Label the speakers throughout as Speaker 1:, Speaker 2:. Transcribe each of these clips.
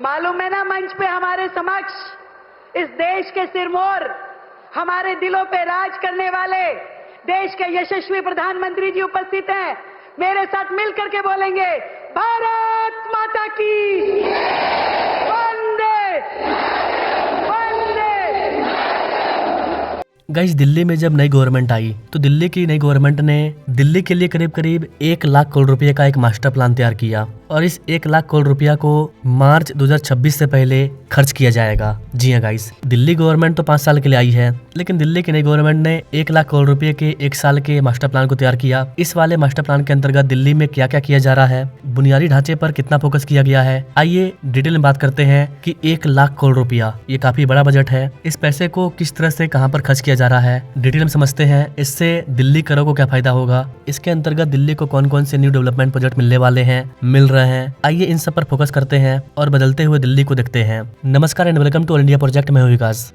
Speaker 1: मालूम है ना, मंच पे हमारे समक्ष इस देश के सिरमौर, हमारे दिलों पे राज करने वाले देश के यशस्वी प्रधानमंत्री जी उपस्थित हैं। मेरे साथ मिल करके बोलेंगे, भारत माता की वंदे वंदे।
Speaker 2: गाइस, दिल्ली में जब नई गवर्नमेंट आई तो दिल्ली की नई गवर्नमेंट ने दिल्ली के लिए करीब करीब 1 लाख करोड़ रुपए का एक मास्टर प्लान तैयार किया और इस 1 लाख करोड़ रुपया को मार्च 2026 से पहले खर्च किया जाएगा। जी हाँ गाइस, दिल्ली गवर्नमेंट तो 5 साल के लिए आई है, लेकिन दिल्ली की नई गवर्नमेंट ने 1 लाख करोड़ रुपए के 1 साल के मास्टर प्लान को तैयार किया। इस वाले मास्टर प्लान के अंतर्गत दिल्ली में क्या क्या किया जा रहा है, बुनियादी ढांचे पर कितना फोकस किया गया है, आइए डिटेल में बात करते हैं कि 1 लाख करोड़ रुपया ये काफी बड़ा बजट है। इस पैसे को किस तरह से कहां पर खर्च किया जा रहा है, डिटेल में समझते हैं। इससे दिल्ली करों को क्या फायदा होगा, इसके अंतर्गत दिल्ली को कौन कौन से न्यू डेवलपमेंट प्रोजेक्ट मिलने वाले हैं, मिल रहे हैं, आइए इन सब पर फोकस करते हैं और बदलते हुए दिल्ली को देखते हैं। नमस्कार and welcome to all India project. मैं हूं विकास।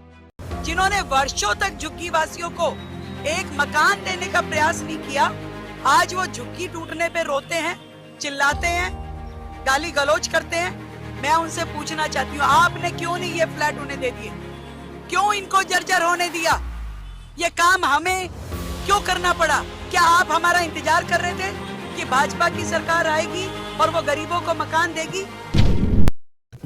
Speaker 3: जिन्होंने वर्षों तक झुग्गी वासियों को एक मकान देने का प्रयास नहीं किया, आज वो झुग्गी टूटने पे रोते हैं, चिल्लाते हैं, गाली गलौज करते हैं। मैं उनसे पूछना चाहती हूँ, आपने क्यों नहीं ये फ्लैट उन्हें दे दिए? क्यों इनको जर्जर होने दिया? ये काम हमें क्यों करना पड़ा? क्या आप हमारा इंतजार कर रहे थे कि भाजपा की सरकार आएगी और वो गरीबों को मकान देगी?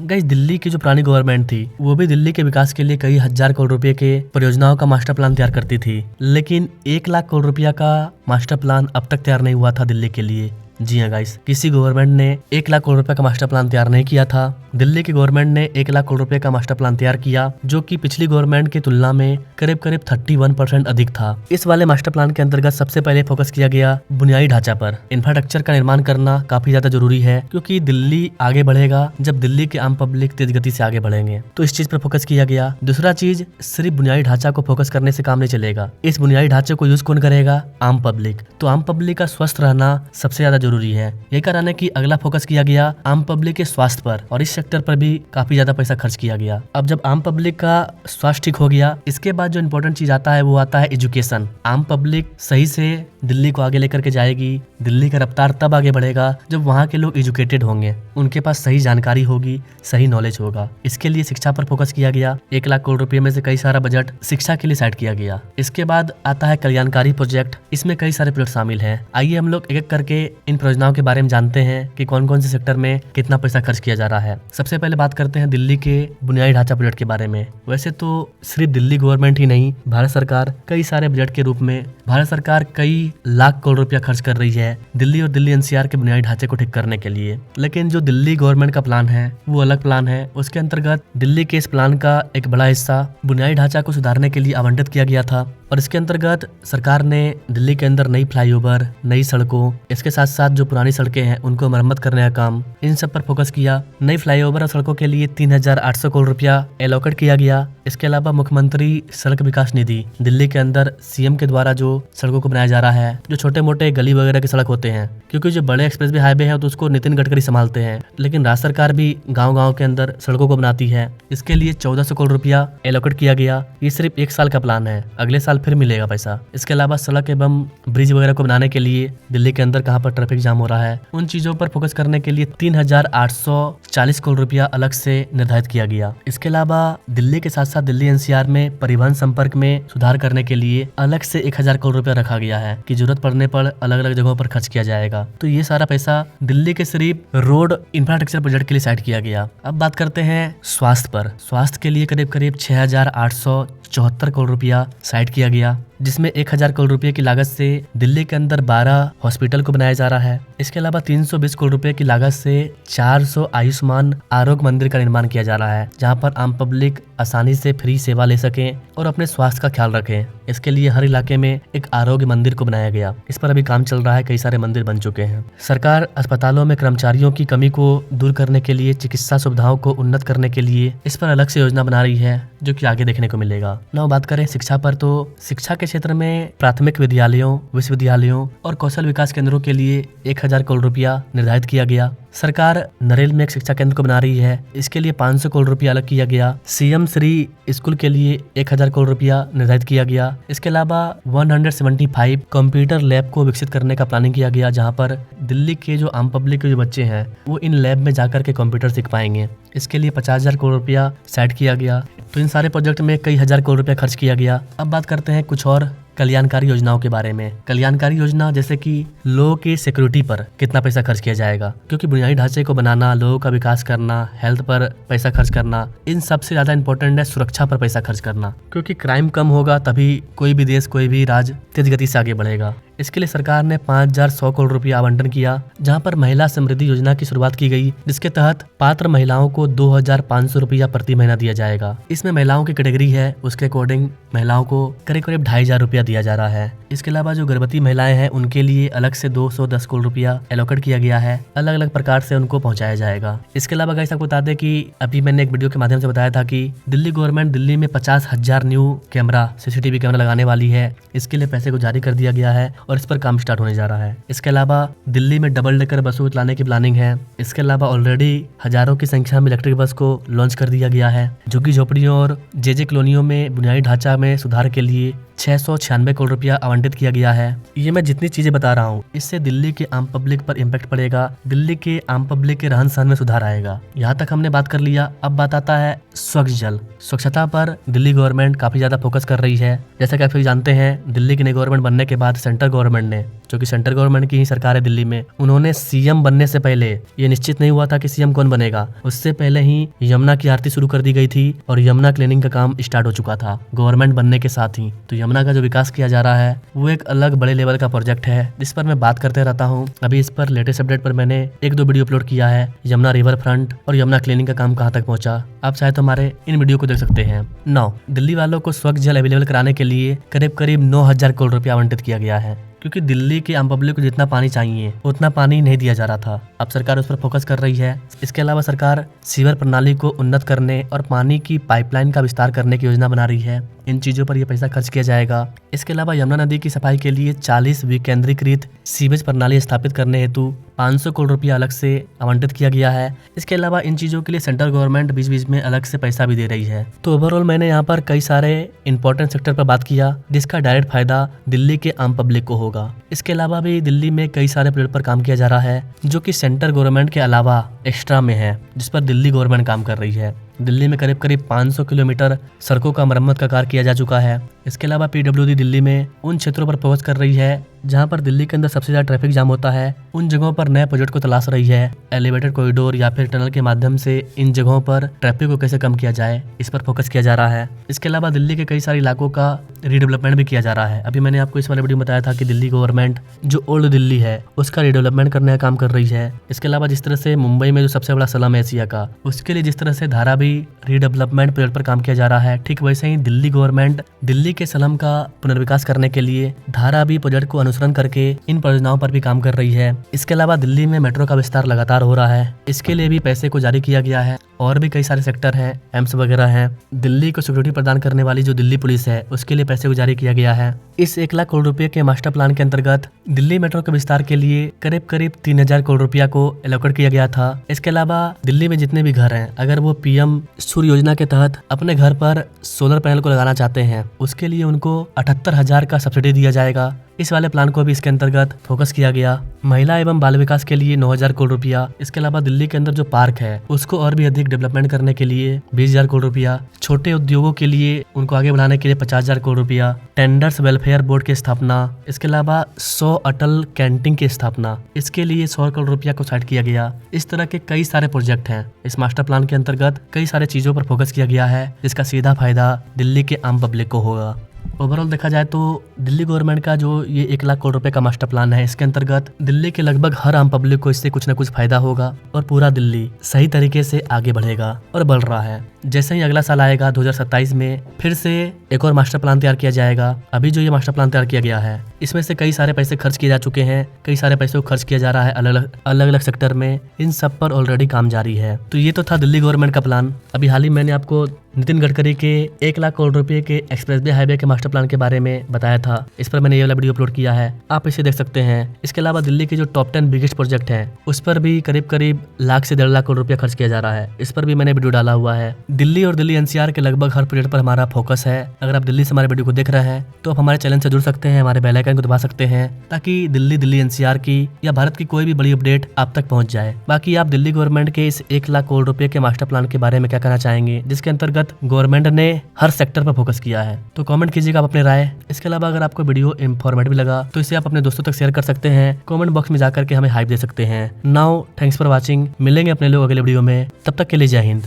Speaker 2: गाइस, दिल्ली की जो पुरानी गवर्नमेंट थी वो भी दिल्ली के विकास के लिए कई हजार करोड़ रुपए के परियोजनाओं का मास्टर प्लान तैयार करती थी, लेकिन 1 लाख करोड़ रुपया का मास्टर प्लान अब तक तैयार नहीं हुआ था दिल्ली के लिए। जी हाँ गाइस, किसी गवर्नमेंट ने 1 लाख करोड़ रुपए का मास्टर प्लान तैयार नहीं किया था। दिल्ली की गवर्नमेंट ने 1 लाख करोड़ रुपए का मास्टर प्लान तैयार किया, जो कि पिछली गवर्नमेंट की तुलना में करीब करीब 31% अधिक था। इस वाले मास्टर प्लान के अंतर्गत सबसे पहले फोकस किया गया बुनियादी ढांचा पर। इंफ्रास्ट्रक्चर का निर्माण करना काफी ज्यादा जरूरी है, क्योंकि दिल्ली आगे बढ़ेगा जब दिल्ली के आम पब्लिक तेज गति से आगे बढ़ेंगे, तो इस चीज पर फोकस किया गया। दूसरा चीज, सिर्फ बुनियादी ढांचा को फोकस करने से काम नहीं चलेगा। इस बुनियादी ढांचे को यूज कौन करेगा? आम पब्लिक। तो आम पब्लिक का स्वस्थ रहना सबसे ज्यादा जरूरी है। यही कारण है कि अगला फोकस किया गया आम पब्लिक के स्वास्थ्य पर, और इस सेक्टर पर भी काफी ज्यादा पैसा खर्च किया गया। अब जब आम पब्लिक का स्वास्थ्य ठीक हो गया, इसके बाद जो इम्पोर्टेंट चीज आता है वो आता है एजुकेशन। आम पब्लिक सही से दिल्ली को आगे लेकर के जाएगी। दिल्ली का रफ्तार तब आगे बढ़ेगा जब वहाँ के लोग एजुकेटेड होंगे, उनके पास सही जानकारी होगी, सही नॉलेज होगा। इसके लिए शिक्षा पर फोकस किया गया। 1 लाख करोड़ रुपए में से कई सारा बजट शिक्षा के लिए साइड किया गया। इसके बाद आता है कल्याणकारी प्रोजेक्ट। इसमें कई सारे प्रोजेक्ट शामिल हैं। आइए हम लोग एक एक करके इन परियोजनाओं के बारे में जानते हैं कि कौन कौन से सेक्टर में कितना पैसा खर्च किया जा रहा है। सबसे पहले बात करते हैं दिल्ली के बुनियादी ढांचा प्रोजेक्ट के बारे में। वैसे तो सिर्फ दिल्ली गवर्नमेंट ही नहीं, भारत सरकार कई सारे बजट के रूप में भारत सरकार कई लाख करोड़ रुपया खर्च कर रही है दिल्ली और दिल्ली एनसीआर के बुनियादी ढांचे को ठीक करने के लिए। लेकिन जो दिल्ली गवर्नमेंट का प्लान है वो अलग प्लान है। उसके अंतर्गत दिल्ली के इस प्लान का एक बड़ा हिस्सा बुनियादी ढांचा को सुधारने के लिए आवंटित किया गया था, और इसके अंतर्गत सरकार ने दिल्ली के अंदर नई फ्लाईओवर, नई सड़कों, इसके साथ साथ जो पुरानी सड़कें हैं उनको मरम्मत करने का काम, इन सब पर फोकस किया। नई फ्लाईओवर और सड़कों के लिए 3800 करोड़ रुपया एलोकेट किया गया। इसके अलावा मुख्यमंत्री सड़क विकास निधि, दिल्ली के अंदर सीएम के द्वारा जो सड़कों को बनाया जा रहा है, जो छोटे मोटे गली वगैरह के सड़क होते हैं, क्योंकि जो बड़े एक्सप्रेसवे हाईवे है तो उसको नितिन गडकरी संभालते हैं, लेकिन राज्य सरकार भी गाँव-गाँव के अंदर सड़कों को बनाती है। इसके लिए 1400 करोड़ रुपया एलोकेट किया गया। ये सिर्फ 1 साल का प्लान है, अगले साल फिर मिलेगा पैसा। इसके अलावा सड़क एवं ब्रिज वगैरह को बनाने के लिए दिल्ली के अंदर कहां पर ट्रैफिक जाम हो रहा है, उन चीजों पर फोकस करने के लिए 3840 करोड़ रुपया अलग से निर्धारित किया गया। इसके अलावा दिल्ली के साथ साथ दिल्ली एनसीआर में परिवहन संपर्क में सुधार करने के लिए अलग से 1000 करोड़ रुपया रखा गया है कि जरूरत पड़ने पर अलग अलग जगहों पर खर्च किया जाएगा। तो ये सारा पैसा दिल्ली के सिर्फ रोड इंफ्रास्ट्रक्चर प्रोजेक्ट के लिए साइड किया गया। अब बात करते हैं स्वास्थ्य पर। स्वास्थ्य के लिए करीब करीब 6874 करोड़ रुपया साइड किया गया, जिसमें 1000 करोड़ रुपए की लागत से दिल्ली के अंदर 12 हॉस्पिटल को बनाया जा रहा है। इसके अलावा 320 करोड़ रुपए की लागत से 400 आयुष्मान आरोग्य मंदिर का निर्माण किया जा रहा है, जहां पर आम पब्लिक आसानी से फ्री सेवा ले सकें और अपने स्वास्थ्य का ख्याल रखें। इसके लिए हर इलाके में एक आरोग्य मंदिर को बनाया गया। इस पर अभी काम चल रहा है, कई सारे मंदिर बन चुके हैं। सरकार अस्पतालों में कर्मचारियों की कमी को दूर करने के लिए, चिकित्सा सुविधाओं को उन्नत करने के लिए इस पर अलग से योजना बना रही है, जो कि आगे देखने को मिलेगा। ना बात करें शिक्षा पर, तो शिक्षा के क्षेत्र में प्राथमिक विद्यालयों, विश्वविद्यालयों और कौशल विकास केंद्रों के लिए 1000 1000 करोड़ रुपया निर्धारित किया गया। सरकार नरेल में एक शिक्षा केंद्र को बना रही है, इसके लिए 500 करोड़ रुपया अलग किया गया। सीएम श्री स्कूल के लिए 1000 करोड़ रुपया निर्धारित किया गया। इसके अलावा 175 कंप्यूटर लैब को विकसित करने का प्लानिंग किया गया, जहां पर दिल्ली के जो आम पब्लिक के जो बच्चे हैं वो इन लैब में जाकर के कंप्यूटर सीख पाएंगे। इसके लिए 50,000 करोड़ रुपया सेट किया गया। तो इन सारे प्रोजेक्ट में कई हजार करोड़ रुपया खर्च किया गया। अब बात करते हैं कुछ और कल्याणकारी योजनाओं के बारे में। कल्याणकारी योजना जैसे कि लोगों की सिक्योरिटी पर कितना पैसा खर्च किया जाएगा, क्योंकि बुनियादी ढांचे को बनाना, लोगों का विकास करना, हेल्थ पर पैसा खर्च करना, इन सबसे ज्यादा इंपॉर्टेंट है सुरक्षा पर पैसा खर्च करना, क्योंकि क्राइम कम होगा तभी कोई भी देश, कोई भी राज्य तेज गति से आगे बढ़ेगा। इसके लिए सरकार ने 5100 करोड़ रुपया आवंटन किया, जहां पर महिला समृद्धि योजना की शुरुआत की गई, जिसके तहत पात्र महिलाओं को 2500 रुपया प्रति महीना दिया जाएगा। इसमें महिलाओं की कैटेगरी है, उसके अकॉर्डिंग महिलाओं को करीब 2500 रुपया दिया जा रहा है। इसके अलावा जो गर्भवती महिलाएं हैं उनके लिए अलग से 210 करोड़ रुपया एलोकेट किया गया है, अलग अलग प्रकार से उनको पहुंचाया जाएगा। इसके अलावा गाइस आपको बता दें कि अभी मैंने एक वीडियो के माध्यम से बताया था कि दिल्ली गवर्नमेंट दिल्ली में 50,000 न्यू कैमरा, CCTV कैमरा लगाने वाली है। इसके लिए पैसे को जारी कर दिया गया है और इस पर काम स्टार्ट होने जा रहा है। इसके अलावा दिल्ली में डबल डेकर बसों लाने की प्लानिंग है। इसके अलावा ऑलरेडी हजारों की संख्या में इलेक्ट्रिक बस को लॉन्च कर दिया गया है। झुग्गी झोपड़ियों और जे कॉलोनियों में बुनियादी ढांचा में सुधार के लिए 696 करोड़ रुपया आवंटित किया गया है। ये मैं जितनी चीजें बता रहा हूँ, इससे दिल्ली के आम पब्लिक पर इम्पैक्ट पड़ेगा, दिल्ली के आम पब्लिक के रहन सहन में सुधार आएगा। यहाँ तक हमने बात कर लिया। अब बात आता है स्वच्छ जल। स्वच्छता पर दिल्ली गवर्नमेंट काफी ज्यादा फोकस कर रही है। जैसा कि आप सभी जानते हैं, दिल्ली की नई गवर्नमेंट बनने के बाद सेंट्रल गवर्नमेंट ने, जो कि सेंट्रल गवर्नमेंट की ही सरकार है दिल्ली में, उन्होंने सीएम बनने से पहले, ये निश्चित नहीं हुआ था कि सीएम कौन बनेगा, उससे पहले ही यमुना की आरती शुरू कर दी गई थी और यमुना क्लीनिंग का काम स्टार्ट हो चुका था गवर्नमेंट बनने के साथ ही। तो यमुना का जो विकास किया जा रहा है वो एक अलग बड़े लेवल का प्रोजेक्ट है, जिस पर मैं बात करते रहता हूँ। अभी इस पर लेटेस्ट अपडेट पर मैंने 1-2 वीडियो अपलोड किया है। यमुना रिवर फ्रंट और यमुना क्लीनिंग का काम कहाँ तक पहुंचा, आप चाहे तो हमारे इन वीडियो को देख सकते हैं। 9, दिल्ली वालों को स्वच्छ जल अवेलेबल कराने के लिए करीब 9,000 करोड़ रुपया आवंटित किया गया है, क्योंकि दिल्ली के आम पब्लिक को जितना पानी चाहिए उतना पानी नहीं दिया जा रहा था। अब सरकार उस पर फोकस कर रही है। इसके अलावा सरकार सीवर प्रणाली को उन्नत करने और पानी की पाइपलाइन का विस्तार करने की योजना बना रही है। इन चीजों पर यह पैसा खर्च किया जाएगा। इसके अलावा यमुना नदी की सफाई के लिए 40 विकेंद्रीकृत सीवेज प्रणाली स्थापित करने हेतु 500 करोड़ रुपया अलग से आवंटित किया गया है। इसके अलावा इन चीजों के लिए सेंट्रल गवर्नमेंट बीच बीच में अलग से पैसा भी दे रही है। तो ओवरऑल मैंने यहाँ पर कई सारे इंपॉर्टेंट सेक्टर पर बात किया, जिसका डायरेक्ट फायदा दिल्ली के आम पब्लिक को होगा। इसके अलावा भी दिल्ली में कई सारे प्रोजेक्ट पर काम किया जा रहा है, जो कि सेंट्रल गवर्नमेंट के अलावा एक्स्ट्रा में है, जिस पर दिल्ली गवर्नमेंट काम कर रही है। दिल्ली में करीब 500 किलोमीटर सड़कों का मरम्मत का कार्य किया जा चुका है। इसके अलावा PWD दिल्ली में उन क्षेत्रों पर फोकस कर रही है जहां पर दिल्ली के अंदर सबसे ज्यादा ट्रैफिक जाम होता है। उन जगहों पर नए प्रोजेक्ट को तलाश रही है। एलिवेटेड कॉरिडोर या फिर टनल के माध्यम से इन जगहों पर ट्रैफिक को कैसे कम किया जाए, इस पर फोकस किया जा रहा है। इसके अलावा दिल्ली के कई सारे इलाकों का रीडेवलपमेंट भी किया जा रहा है। अभी मैंने आपको इस वाले वीडियो में बताया था कि दिल्ली गवर्नमेंट जो ओल्ड दिल्ली है उसका रीडेवलपमेंट करने का काम कर रही है। इसके अलावा जिस तरह से मुंबई में जो सबसे बड़ा स्लम है एशिया का, उसके लिए जिस तरह से धारावी रीडेवलपमेंट प्रोजेक्ट पर काम किया जा रहा है, ठीक वैसे ही दिल्ली गवर्नमेंट दिल्ली के स्लम का पुनर्विकास करने के लिए धारावी प्रोजेक्ट को अनुसरण करके इन परियोजनाओं पर भी काम कर रही है। इसके अलावा दिल्ली में मेट्रो का विस्तार लगातार हो रहा है, इसके लिए भी पैसे को जारी किया गया है। और भी कई सारे सेक्टर हैं, एम्स वगैरह हैं। दिल्ली को सिक्योरिटी प्रदान करने वाली जो दिल्ली पुलिस है, उसके लिए पैसे को जारी किया गया है। इस 1 लाख करोड़ रुपए के मास्टर प्लान के अंतर्गत दिल्ली मेट्रो के विस्तार के लिए करीब 3000 करोड़ रुपया को एलोकेट किया गया था। इसके अलावा दिल्ली में जितने भी घर हैं, अगर वो PM सूर्य योजना के तहत अपने घर पर सोलर पैनल को लगाना चाहते हैं, उसके लिए उनको 78,000 का सब्सिडी दिया जाएगा। इस वाले प्लान को भी इसके अंतर्गत फोकस किया गया। महिला एवं बाल विकास के लिए 9,000 करोड़ रुपया। इसके अलावा दिल्ली के अंदर जो पार्क है उसको और भी अधिक डेवलपमेंट करने के लिए 20,000 करोड़ रुपया। छोटे उद्योगों के लिए उनको आगे बढ़ाने के लिए 50,000 करोड़ रुपया। टेंडर्स वेलफेयर बोर्ड की स्थापना। इसके अलावा 100 अटल कैंटीन की स्थापना, इसके लिए 100 करोड़ रुपया को साइड किया गया। इस तरह के कई सारे प्रोजेक्ट हैं। इस मास्टर प्लान के अंतर्गत कई सारे चीजों पर फोकस किया गया है, जिसका सीधा फायदा दिल्ली के आम पब्लिक को होगा। ओवरऑल देखा जाए तो दिल्ली गवर्नमेंट का जो ये 1 लाख करोड़ रुपए का मास्टर प्लान है, इसके अंतर्गत दिल्ली के लगभग हर आम पब्लिक को इससे कुछ न कुछ फायदा होगा और पूरा दिल्ली सही तरीके से आगे बढ़ेगा और बढ़ रहा है। जैसे ही अगला साल आएगा 2027 में फिर से एक और मास्टर प्लान तैयार किया जाएगा। अभी जो ये मास्टर प्लान तैयार किया गया है, इसमें से कई सारे पैसे खर्च किए जा चुके हैं, कई सारे पैसे को खर्च किया जा रहा है अलग अलग सेक्टर में। इन सब पर ऑलरेडी काम जारी है। तो ये तो था दिल्ली गवर्नमेंट का प्लान। अभी हाल ही मैंने आपको नितिन गडकरी के 1 लाख करोड़ रुपए के एक्सप्रेस वे हाईवे के मास्टर मास्टर प्लान के बारे में बताया था, इस पर मैंने ये वाला वीडियो अपलोड किया है, आप इसे देख सकते हैं। इसके अलावा दिल्ली के जो टॉप 10 बिगेस्ट प्रोजेक्ट हैं उस पर भी करीब करीब लाख से 1.5 लाख करोड़ रुपया खर्च किया जा रहा है, इस पर भी मैंने वीडियो डाला हुआ है। दिल्ली और दिल्ली एनसीआर के लगभग हर प्रोजेक्ट पर हमारा फोकस है। अगर आप दिल्ली से हमारे वीडियो को देख रहे हैं तो आप हमारे चैनल से जुड़ सकते हैं, हमारे बेल आइकन को दबा सकते हैं ताकि दिल्ली एनसीआर की या भारत की कोई भी बड़ी अपडेट आप तक पहुंच जाए। बाकी आप दिल्ली गवर्नमेंट के इस 1 लाख करोड़ रुपए के मास्टर प्लान के बारे में क्या कहना चाहेंगे, जिसके अंतर्गत गवर्नमेंट ने हर सेक्टर पर फोकस किया है, तो कमेंट कीजिएगा आप अपनी राय। इसके अलावा अगर आपको वीडियो इंफॉर्मेटिव लगा तो इसे आप अपने दोस्तों तक शेयर कर सकते हैं, कमेंट बॉक्स में जाकर के हमें हाइप दे सकते हैं। नाउ थैंक्स फॉर वॉचिंग, मिलेंगे अपने लोग अगले वीडियो में, तब तक के लिए जय हिंद।